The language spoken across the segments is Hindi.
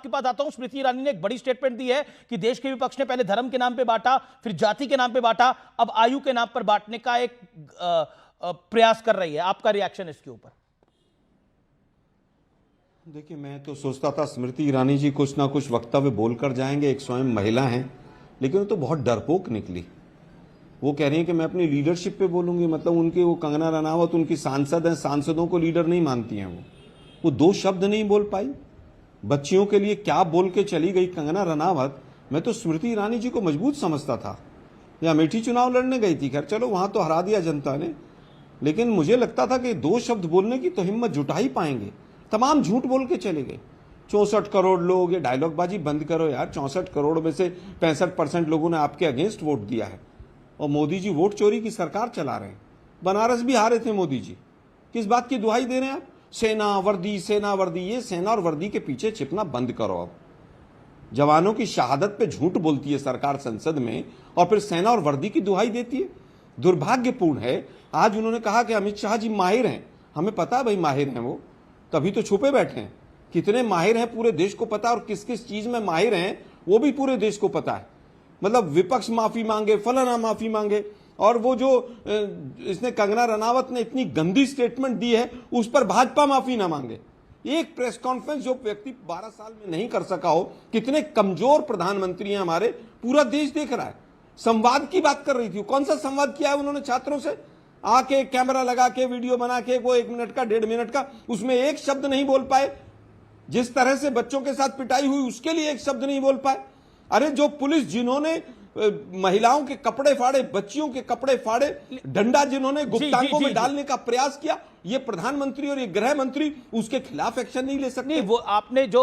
आपके पास आता हूं। स्मृति ईरानी ने एक बड़ी स्टेटमेंट दी है कि देश के विपक्ष ने पहले धर्म के नाम पे बांटा, फिर जाति के नाम पे बांटा, अब आयु के नाम पर बांटने का एक प्रयास कर रही है। आपका रिएक्शन इसके ऊपर? देखिए, मैं तो सोचता था स्मृति ईरानी जी कुछ ना कुछ वक्तव्य बोलकर जाएंगे, एक स्वयं महिला हैं, लेकिन वो तो बहुत डरपोक निकली। वो कह रही हैं कि मैं अपनी लीडरशिप पे बोलूंगी, मतलब उनके वो कंगना रनावत उनकी सांसद हैं, सांसदों को लीडर नहीं मानती हैं। वो दो शब्द नहीं बोल पाई। बच्चियों के लिए क्या बोल के चली गई कंगना रनावत। मैं तो स्मृति ईरानी जी को मजबूत समझता था। या अमेठी चुनाव लड़ने गई थी, खैर चलो वहां तो हरा दिया जनता ने, लेकिन मुझे लगता था कि दो शब्द बोलने की तो हिम्मत जुटा ही पाएंगे। तमाम झूठ बोल के चले गए। 64 करोड़ लोग, ये डायलॉगबाजी बंद करो यार। 64 करोड़ में से 65% लोगों ने आपके अगेंस्ट वोट दिया है, और मोदी जी वोट चोरी की सरकार चला रहे हैं। बनारस भी हारे थे मोदी जी। किस बात की दुहाई दे रहे हैं आप? सेना वर्दी, सेना वर्दी। ये सेना और वर्दी के पीछे छिपना बंद करो। अब जवानों की शहादत पे झूठ बोलती है सरकार संसद में, और फिर सेना और वर्दी की दुहाई देती है। दुर्भाग्यपूर्ण है। आज उन्होंने कहा कि अमित शाह जी माहिर हैं। हमें पता है भाई माहिर हैं वो, तभी तो छुपे बैठे हैं। कितने माहिर हैं पूरे देश को पता है, और किस किस चीज में माहिर हैं वो भी पूरे देश को पता है। मतलब विपक्ष माफी मांगे, फलाना माफी मांगे, और वो जो इसने कंगना रनावत ने इतनी गंदी स्टेटमेंट दी है उस पर भाजपा माफी ना मांगे। एक प्रेस कॉन्फ्रेंस जो व्यक्ति 12 साल में नहीं कर सका हो। कितने कमजोर प्रधानमंत्री हैं हमारे, पूरा देश देख रहा है। संवाद की बात कर रही थी। कौन सा संवाद किया है उन्होंने छात्रों से? आके कैमरा लगा के वीडियो बना के, वो 1 मिनट का 1.5 मिनट का, उसमें एक शब्द नहीं बोल पाए। जिस तरह से बच्चों के साथ पिटाई हुई उसके लिए एक शब्द नहीं बोल पाए। अरे जो पुलिस जिन्होंने महिलाओं के कपड़े फाड़े, बच्चियों के कपड़े फाड़े, डंडा जिन्होंने गुप्तांगों में डालने का प्रयास किया, ये प्रधानमंत्री और ये गृह मंत्री उसके खिलाफ एक्शन नहीं ले सकते? नहीं, वो आपने जो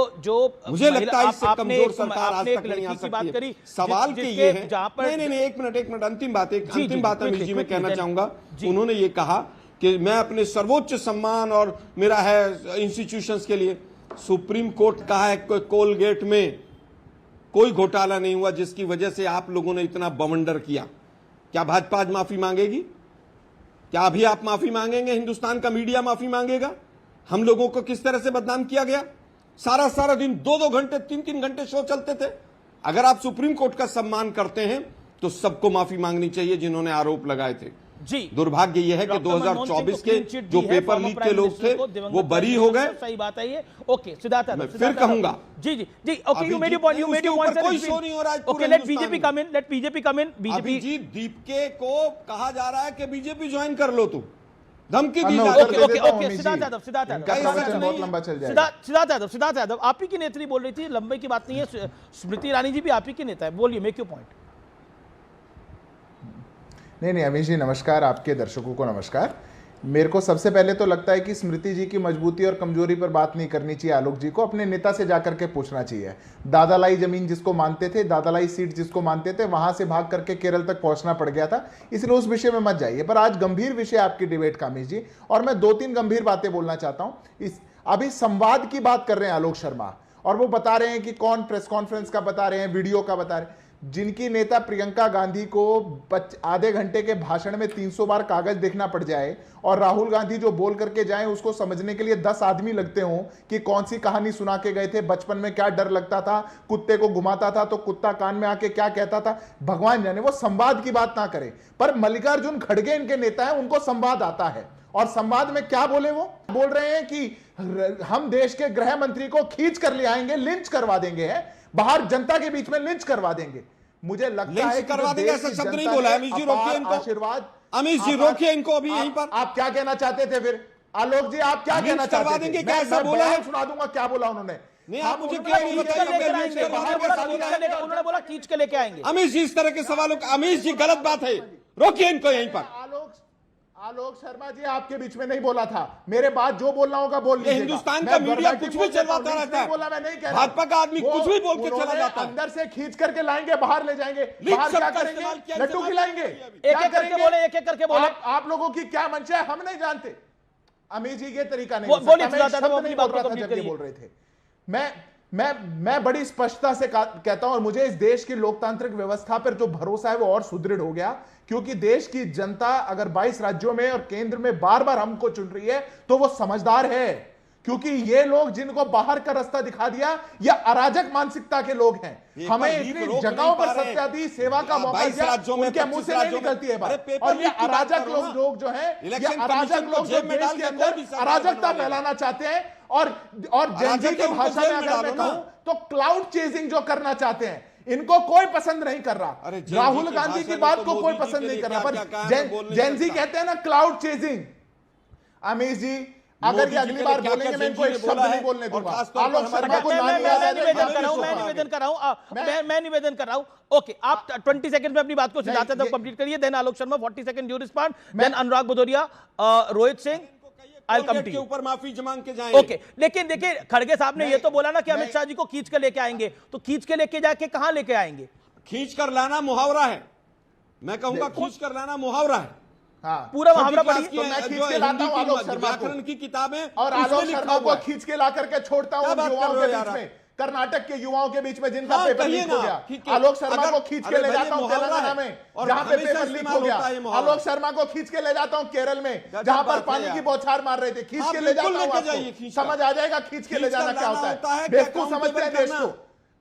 मुझे लगता है इससे कमजोर सरकार आज तक नहीं आ सकती है। सवाल के ये है, नहीं, एक मिनट, अंतिम बात अमित जी मैं कहना चाहूंगा। उन्होंने ये कहा कि मैं अपने सर्वोच्च सम्मान और मेरा है इंस्टीट्यूशंस के लिए। सुप्रीम कोर्ट कहा है कोलगेट में कोई घोटाला नहीं हुआ, जिसकी वजह से आप लोगों ने इतना बवंडर किया। क्या भाजपा आज माफी मांगेगी? क्या अभी आप माफी मांगेंगे? हिंदुस्तान का मीडिया माफी मांगेगा? हम लोगों को किस तरह से बदनाम किया गया? सारा दिन 2-2 घंटे 3-3 घंटे शो चलते थे। अगर आप सुप्रीम कोर्ट का सम्मान करते हैं तो सबको माफी मांगनी चाहिए जिन्होंने आरोप लगाए थे। जी, दुर्भाग्य यह है कि 2024 के जो पेपर लीक के लोग थे वो बरी हो गए। सही बात है ये। ओके, सिद्धार्थ यादव, फिर कहूंगा जी, okay, you made your point, कोई शो नहीं हो रहा है। Okay, let BJP come in, BJP ji, दीपके को कहा जा रहा है कि बीजेपी ज्वाइन कर लो, तुम धमकी दी जा रही है। ओके, सिद्धार्थ यादव, सिद्धार्थ यादव, आप ही की नेत्री बोल रही थी, लंबे की बात नहीं है। स्मृति ईरानी जी भी आप ही की नेता है, बोलिए, मेक योर पॉइंट। नहीं, अमीश जी नमस्कार, आपके दर्शकों को नमस्कार। मेरे को सबसे पहले तो लगता है कि स्मृति जी की मजबूती और कमजोरी पर बात नहीं करनी चाहिए। आलोक जी को अपने नेता से जाकर के पूछना चाहिए। दादालाई जमीन जिसको मानते थे, दादालाई सीट जिसको मानते थे, वहां से भाग करके केरल तक पहुंचना पड़ गया था, इसलिए उस विषय में मत जाइए। पर आज गंभीर विषय आपकी डिबेट का अमीश जी, और मैं 2-3 गंभीर बातें बोलना चाहता हूं। अभी संवाद की बात कर रहे हैं आलोक शर्मा, और वो बता रहे हैं कि कौन प्रेस कॉन्फ्रेंस का बता रहे हैं, वीडियो का बता रहे हैं। जिनकी नेता प्रियंका गांधी को आधे घंटे के भाषण में 300 बार कागज देखना पड़ जाए, और राहुल गांधी जो बोल करके जाएं उसको समझने के लिए 10 आदमी लगते हों कि कौन सी कहानी सुना के गए थे, बचपन में क्या डर लगता था, कुत्ते को घुमाता था तो कुत्ता कान में आके क्या कहता था, भगवान जाने। वो संवाद की बात ना करें। पर मल्लिकार्जुन खड़गे इनके नेता है, उनको संवाद आता है। और संवाद में क्या बोले? वो बोल रहे हैं कि हम देश के गृह मंत्री को खींच कर ले आएंगे, लिंच करवा देंगे, बाहर जनता के बीच में लिंच करवा देंगे। मुझे लगता है करवा देंगे, ऐसा शब्द नहीं बोला। अमीश जी रोकिए इनको, आशीर्वाद, अमीश जी रोकिए इनको अभी यहीं पर। आप क्या कहना चाहते थे फिर आलोक जी? आप क्या कहना चाहते थे? क्या ऐसा बोला है? सुना दूंगा क्या बोला उन्होंने। नहीं, आप मुझे क्या नहीं बताइए। उन्होंने बोला खींच के लेके आएंगे। अमीश जी इस तरह के सवालों का, अमीश जी गलत बात है, रोकिए इनको यहीं पर। आलोक शर्मा जी आपके बीच में नहीं बोला था। मेरे बाद जो बोलना होगा बोल लीजिएगा। हिंदुस्तान का मीडिया कुछ भी चलवाता रहता है। बोला मैं नहीं कह रहा। भाजपा का आदमी कुछ भी बोल के चला जाता है। अंदर से खींच करके लाएंगे, बाहर ले जाएंगे। बाहर क्या करेंगे? लड्डू खिलाएंगे। एक-एक करके बोले। आप लोगों की क्या मंशा है हम नहीं जानते। अमीश जी ये तरीका नहीं बोल रहे थे। मैं बड़ी स्पष्टता से कहता हूं, और मुझे इस देश की लोकतांत्रिक व्यवस्था पर जो भरोसा है वो और सुदृढ़ हो गया, क्योंकि देश की जनता अगर 22 राज्यों में और केंद्र में बार बार हमको चुन रही है तो वो समझदार है। क्योंकि ये लोग जिनको बाहर का रास्ता दिखा दिया, ये अराजक मानसिकता के लोग हैं। हमें इतनी जगहों पर सत्यादी सेवा का मौका दिया, उनके मुंह से नहीं निकलती है बात। और ये अराजक लोग जो है, ये अराजक लोग जो देश के अंदर अराजकता फैलाना चाहते हैं। और जेनजी की भाषा में अगर मैं कहूं तो क्लाउड चेजिंग जो करना चाहते हैं, इनको कोई पसंद नहीं कर रहा। राहुल गांधी की बात को कोई पसंद नहीं कर रहा, पर जेनजी कहते हैं ना क्लाउड चेजिंग। अमीश जी, अगर ये अगली बार बोलेंगे मैं इनको एक शब्द नहीं बोलने दूंगा। आलोक शर्मा को मैं निवेदन कर रहा हूं। ओके, आप 20 सेकंड में अपनी बात को सिद्धार्थ यादव कंप्लीट करिए, then Alok Sharma 40 second you respond, then Anurag Bhadauria, Rohit Singh, I'll come to you. ऊपर माफी मांग के जाएंगे। ओके, लेकिन देखिए खड़गे साहब ने ये तो बोला ना कि अमित शाह जी को खींच के लेके आएंगे, तो खींच के लेके जाके कहां लेके आएंगे? खींच कर लाना मुहावरा है, मैं कहूंगा खींच कर लाना मुहावरा है। हाँ, पूरा मुहावरा पढ़िए। तो मैं खींच के लाता हूं आलोक शर्मा व्याकरण की किताबें, और आलोक शर्मा को खींच के ला करके छोड़ता हूं युवाओं के बीच में, कर्नाटक के युवाओं के बीच में जिनका पेपर लीक हो गया। आलोक शर्मा को खींच के ले जाता हूं तेलंगाना में, जहां पे पेपर लीक हो गया। आलोक शर्मा को खींच के ले जाता हूं केरल में, जहां पर पानी की बौछार मार रहे थे। खींच के ले जाता हूं आपको, समझ आ जाएगा खींच के ले जाना क्या होता है। बेवकूफ समझते हैं देश को,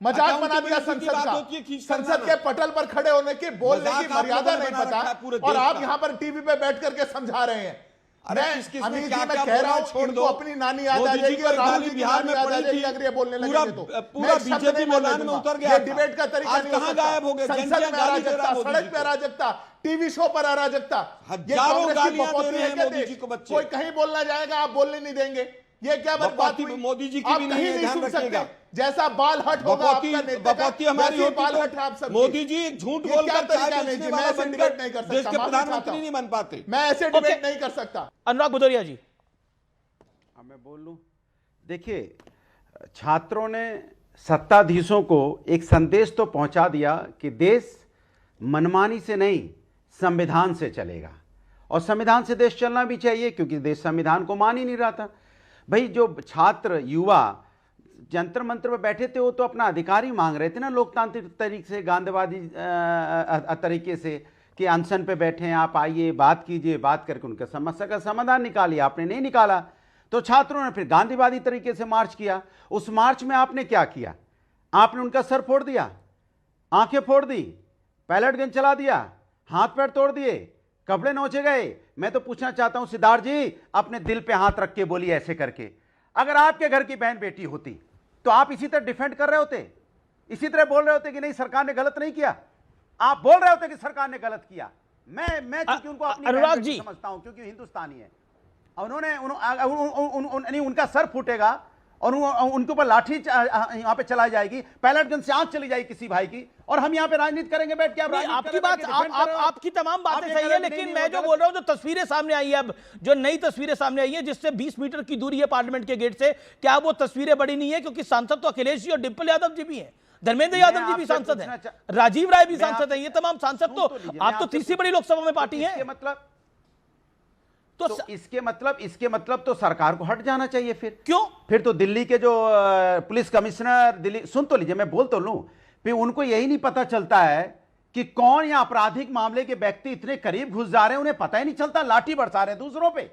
मजाक बना दिया संसद का। संसद के पटल पर खड़े होने की, बोलने की मर्यादा नहीं पता, और आप यहां पर टीवी पे बैठ करके समझा रहे हैं। अमीर जी मैं कह रहा हूं, इनको अपनी नानी याद आ जाएगी और राहुल जी बिहार में याद आ जाएगी अगर ये बोलने लगेंगे तो। पूरा बीजेपी मैदान में उतर गया। ये डिबेट का तरीका नहीं हो सकता। संसद में अराजकता, सड़क पे अराजकता, टीवी शो पर अराजकता, ये कांग्रेस की बकौती है क्या देश? कोई कहीं बोलना जाएगा, आप बोलने नहीं देंगे, ये क्या बात हुई? मोदी जी की आप भी कहीं नहीं सुन सकते। जैसा बाल हट होगा आपका नेता का, हमारी वैसे बाल हट है आप सबके। मोदी जी झूठ बोलकर तरीका नहीं जी, मैं ऐसे डिबेट नहीं कर सकता। देश के प्रधानमंत्री नहीं बन पाते, मैं ऐसे डिबेट नहीं कर सकता। अनुराग भदौरिया जी, मैं बोल लूं, देखिए छात्रों ने सत्ताधीशों को एक संदेश तो पहुंचा दिया कि देश मनमानी से नहीं संविधान से चलेगा, और संविधान से देश चलना भी चाहिए, क्योंकि देश संविधान को मान ही नहीं रहा था। भाई जो छात्र युवा जंतर मंत्र में बैठे थे वो तो अपना अधिकार ही मांग रहे थे ना, लोकतांत्रिक तरीके से, गांधीवादी तरीके से, कि अनशन पे बैठे हैं, आप आइए बात कीजिए, बात करके उनका समस्या का समाधान निकालिए। आपने नहीं निकाला तो छात्रों ने फिर गांधीवादी तरीके से मार्च किया। उस मार्च में आपने क्या किया? आपने उनका सर फोड़ दिया, आंखें फोड़ दी, पैलेट गन चला दिया, हाथ पैर तोड़ दिए, कपड़े नोचे गए। मैं तो पूछना चाहता हूं सिद्धार्थ जी, अपने दिल पे हाथ रख के बोलिए ऐसे करके, अगर आपके घर की बहन बेटी होती तो आप इसी तरह डिफेंड कर रहे होते, इसी तरह बोल रहे होते कि नहीं सरकार ने गलत नहीं किया? आप बोल रहे होते कि सरकार ने गलत किया। मैं क्योंकि उनको अपनी अनुराग जी समझता हूं, क्योंकि हिंदुस्तानी है। उन्होंने उनका सर फूटेगा और उनके ऊपर लाठी यहां पे चलाई जाएगी, पैलेट गन से आंख चली जाएगी किसी भाई की, और हम यहां पे राजनीति करेंगे बैठ के। आपकी बात, आपकी तमाम बातें सही है, लेकिन मैं जो बोल रहा हूं, जो तस्वीरें सामने आई है, अब जो नई तस्वीरें सामने आई है जिससे 20 मीटर की दूरी है पार्लियामेंट के गेट से, क्या वो तस्वीरें बड़ी नहीं है? क्योंकि सांसद तो अखिलेश जी और डिम्पल यादव जी भी हैं, धर्मेंद्र यादव जी भी सांसद हैं, राजीव राय भी सांसद हैं, ये तमाम सांसद तो आप तो तीसरी बड़ी लोकसभा में पार्टी है। मतलब तो इसके मतलब तो सरकार को हट जाना चाहिए। फिर क्यों? फिर तो दिल्ली के जो पुलिस कमिश्नर, दिल्ली, सुन तो लीजिए, मैं बोल तो लूं, फिर उनको यही नहीं पता चलता है कि कौन या आपराधिक मामले के व्यक्ति इतने करीब घुस जा रहे हैं, उन्हें पता ही नहीं चलता, लाठी बरसा रहे हैं दूसरों पे,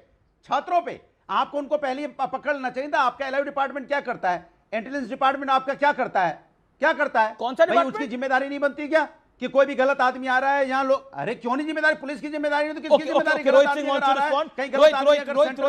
छात्रों पे। आपको उनको पहले पकड़ना चाहिए था। आपका एलआईयू डिपार्टमेंट क्या करता है? इंटेलिजेंस डिपार्टमेंट आपका क्या करता है? क्या करता है? कौन सा डिपार्टमेंट? उसकी जिम्मेदारी नहीं बनती क्या कि कोई भी गलत आदमी आ रहा है यहाँ लोग? अरे क्यों नहीं जिम्मेदारी? पुलिस की जिम्मेदारी नहीं तो किसकी जिम्मेदारी? रोहित सिंह,